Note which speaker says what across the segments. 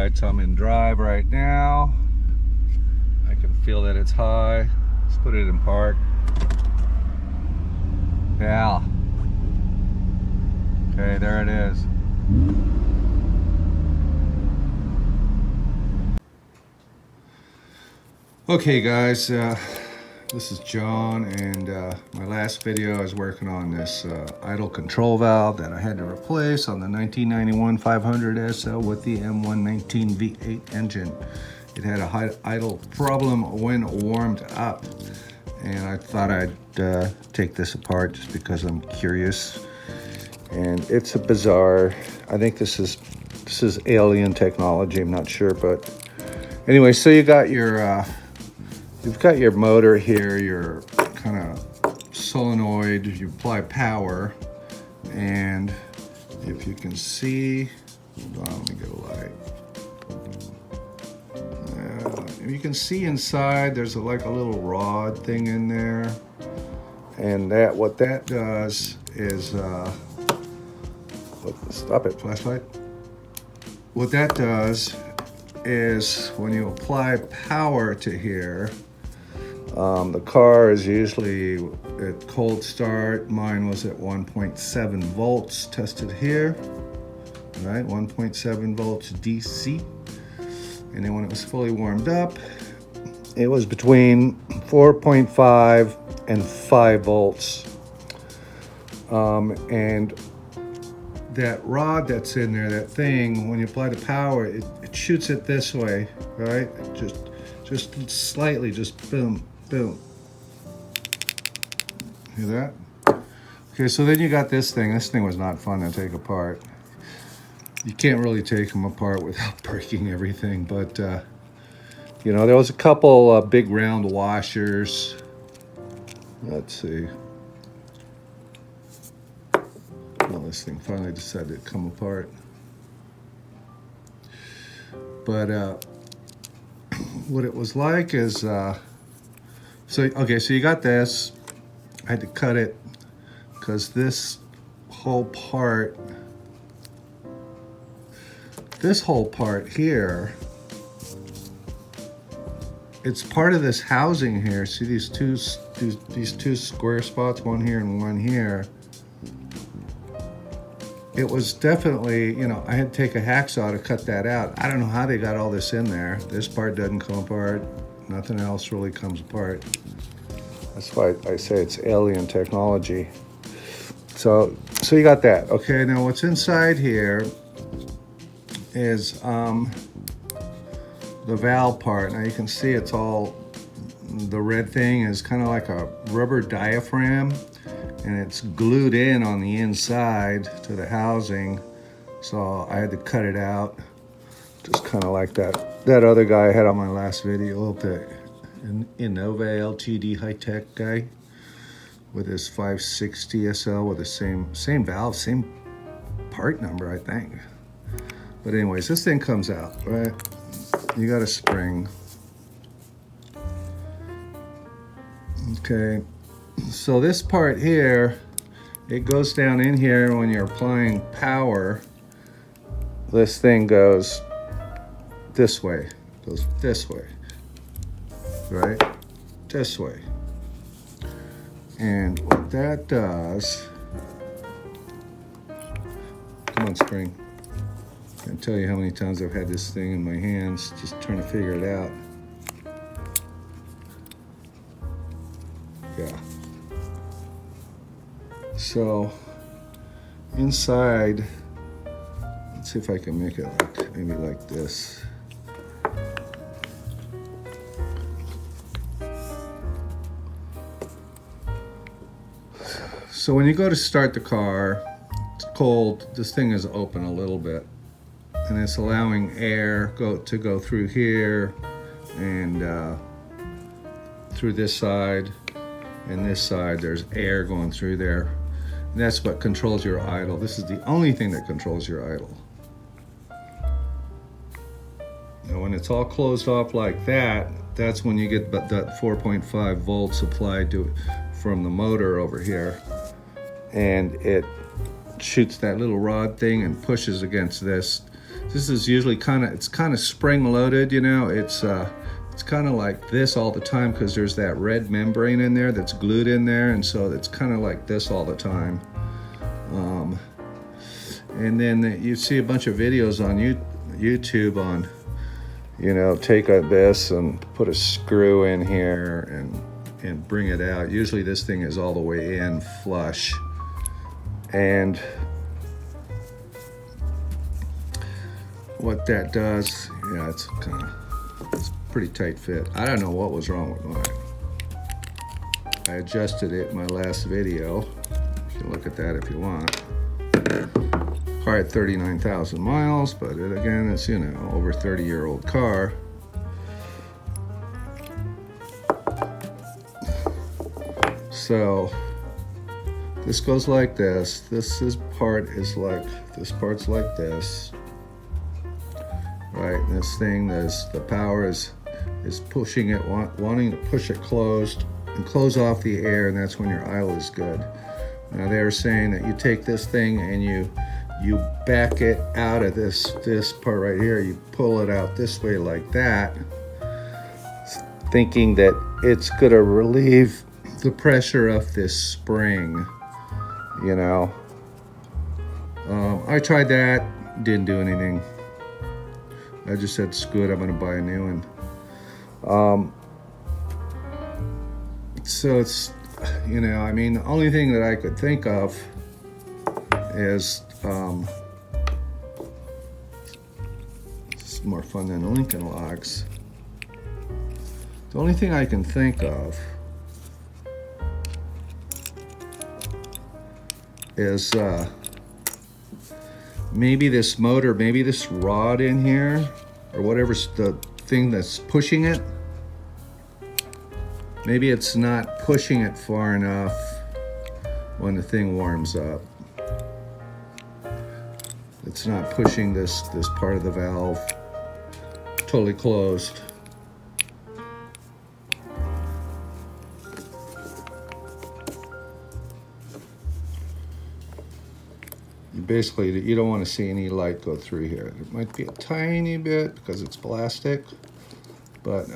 Speaker 1: Alright, so I'm in drive right now. I can feel that it's high. Let's put it in park. Yeah. Okay, there it is. Okay guys, this is John, and my last video I was working on this idle control valve that I had to replace on the 1991 500 SL with the M119 V8 engine. It had a idle problem when warmed up, and I thought I'd take this apart just because I'm curious. And it's a bizarre, I think this is alien technology, I'm not sure, but anyway, so you got your you've got your motor here, your kind of solenoid, you apply power, and if you can see, hold on, let me get a light. You can see inside there's like a little rod thing in there, and what that does is stop it, flashlight. What that does is when you apply power to here, the car is usually at cold start. Mine was at 1.7 volts tested here, right? 1.7 volts DC. And then when it was fully warmed up, it was between 4.5 and 5 volts. And that rod that's in there, that thing, when you apply the power, it shoots it this way, right? Just slightly, just boom, boom. Hear that? Okay, so then you got this thing. This thing was not fun to take apart. You can't really take them apart without breaking everything, but you know, there was a couple big round washers. Let's see. Well, this thing finally decided to come apart. But what it was like is, so you got this. I had to cut it because this whole part here, it's part of this housing here. See these two square spots, one here and one here. It was definitely, you know, I had to take a hacksaw to cut that out. I don't know how they got all this in there. This part doesn't come apart. Nothing else really comes apart. That's why I say it's alien technology. So you got that. Okay, now what's inside here is the valve part. Now you can see it's all, the red thing is kind of like a rubber diaphragm, and it's glued in on the inside to the housing. So I had to cut it out, just kind of like that other guy I had on my last video, the Innova LTD high-tech guy with his 560 SL with the same valve, same part number, I think. But anyways, this thing comes out, right? You got a spring. Okay, so this part here, it goes down in here when you're applying power. This thing goes this way, right? This way. And what that does, come on, spring. I can't tell you how many times I've had this thing in my hands just trying to figure it out. Yeah. So inside, let's see if I can make it like maybe like this. So when you go to start the car, it's cold. This thing is open a little bit, and it's allowing air to go through here and through this side and this side. There's air going through there, and that's what controls your idle. This is the only thing that controls your idle. Now when it's all closed off like that, that's when you get that 4.5 volts applied to from the motor over here, and it shoots that little rod thing and pushes against this This is usually it's kind of spring loaded, you know. It's kind of like this all the time because there's that red membrane in there that's glued in there, and so it's kind of like this all the time. And then you see a bunch of videos on YouTube on, you know, take this and put a screw in here and bring it out. Usually this thing is all the way in flush. And what that does, yeah, it's pretty tight fit. I don't know what was wrong with mine. I adjusted it in my last video. You can look at that if you want. Car at 39,000 miles, but again, it's, you know, over 30-year-old car. So this goes like this. This part's like this. Right, and this thing, the power is pushing it, wanting to push it closed and close off the air, and that's when your idle is good. Now they're saying that you take this thing and you back it out of this part right here. You pull it out this way like that, thinking that it's gonna relieve the pressure of this spring, you know. I tried that, didn't do anything. I just said, screw it, I'm gonna buy a new one. So it's, you know, I mean, the only thing that I could think of is, this is more fun than Lincoln Logs. The only thing I can think of is maybe this motor, maybe this rod in here, or whatever's the thing that's pushing it. Maybe it's not pushing it far enough when the thing warms up. It's not pushing this part of the valve totally closed. Basically, you don't want to see any light go through here. It might be a tiny bit because it's plastic, but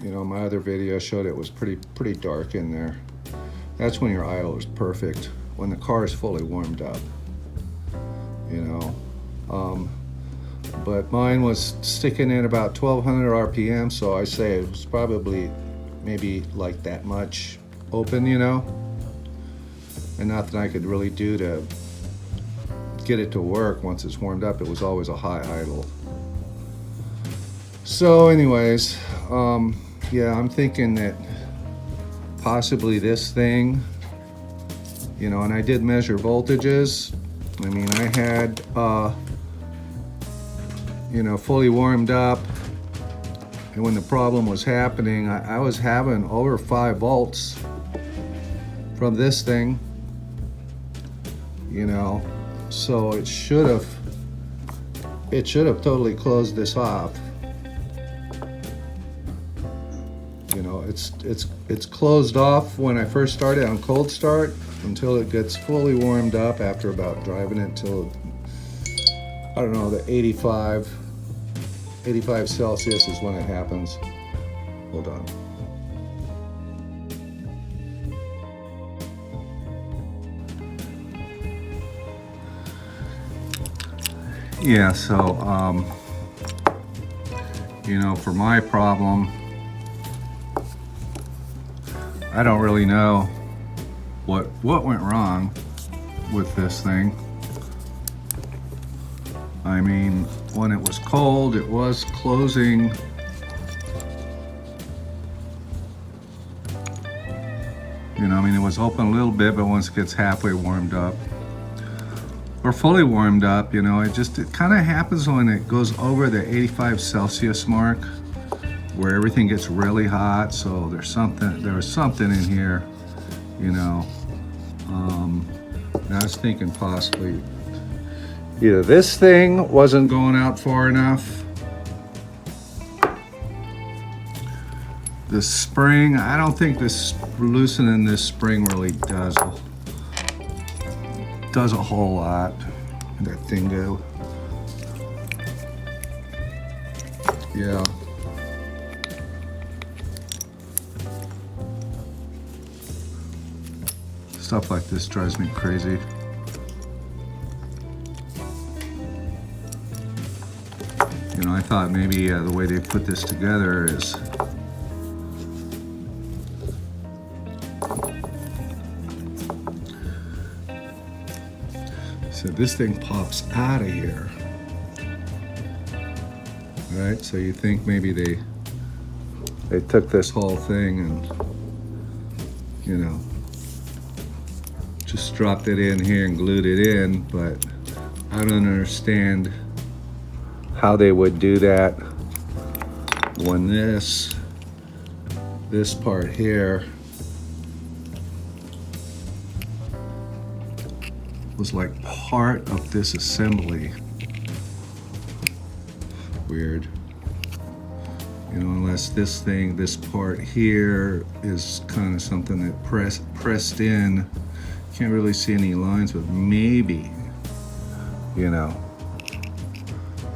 Speaker 1: you know, my other video showed it was pretty dark in there. That's when your idle is perfect, when the car is fully warmed up, you know. But mine was sticking in about 1200 RPM, so I say it was probably maybe like that much open, you know, and nothing I could really do to get it to work once it's warmed up. It was always a high idle. So anyways, yeah, I'm thinking that possibly this thing, you know, and I did measure voltages. I mean, I had, you know, fully warmed up, and when the problem was happening, I was having over 5 volts from this thing, you know. So it should have totally closed this off. You know, it's closed off when I first started on cold start until it gets fully warmed up after about driving it till, I don't know, the 85 Celsius is when it happens. Hold on. Yeah, so, you know, for my problem, I don't really know what went wrong with this thing. I mean, when it was cold, it was closing. You know, I mean, it was open a little bit, but once it gets halfway warmed up, or fully warmed up, you know, it kind of happens when it goes over the 85 Celsius mark, where everything gets really hot. So there was something in here, you know. And I was thinking possibly either this thing wasn't going out far enough. The spring, I don't think this loosening this spring really does a whole lot. That thing go. Yeah. Stuff like this drives me crazy. You know, I thought maybe the way they put this together is so this thing pops out of here. Right? So you think maybe they took this whole thing and, you know, just dropped it in here and glued it in, but I don't understand how they would do that when this part here was like part of this assembly. Weird. You know, unless this part here is kind of something that pressed in. Can't really see any lines, but maybe, you know,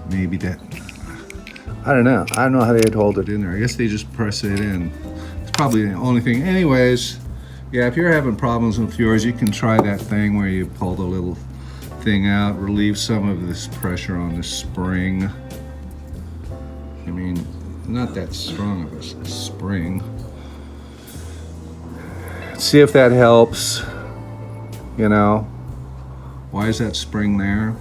Speaker 1: maybe that, I don't know how they'd hold it in there. I guess they just press it in. It's probably the only thing. Anyways, yeah, if you're having problems with yours, you can try that thing where you pull the little thing out, relieve some of this pressure on the spring. I mean, not that strong of a spring. See if that helps. You know, why is that spring there?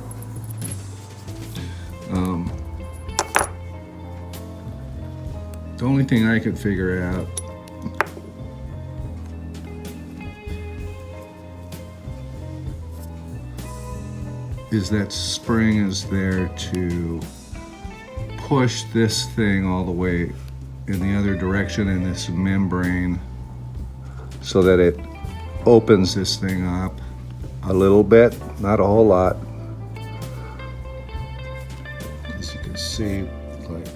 Speaker 1: The only thing I could figure out is that spring is there to push this thing all the way in the other direction in this membrane so that it opens this thing up a little bit, not a whole lot. As you can see, like,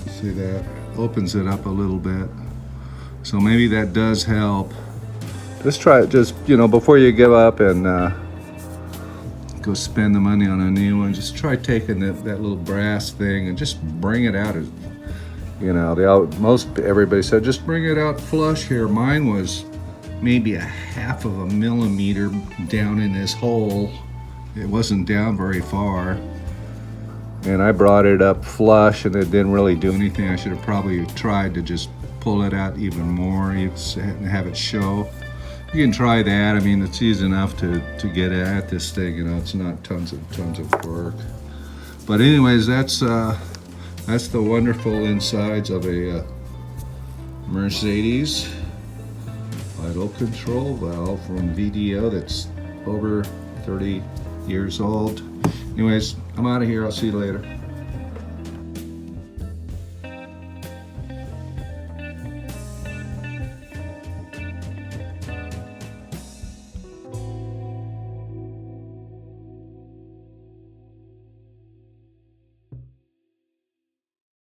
Speaker 1: see that? Opens it up a little bit. So maybe that does help. Just try it, just, you know, before you give up and go spend the money on a new one, just try taking that little brass thing and just bring it out. You know, everybody said, just bring it out flush here. Mine was maybe 1/2 of a millimeter down in this hole. It wasn't down very far. And I brought it up flush and it didn't really do anything. I should have probably tried to just pull it out even more and have it show. You can try that. I mean, it's easy enough to get at this thing, you know, it's not tons of work. But anyways, that's the wonderful insides of a Mercedes idle control valve from VDO that's over 30 years old. Anyways, I'm out of here. I'll see you later.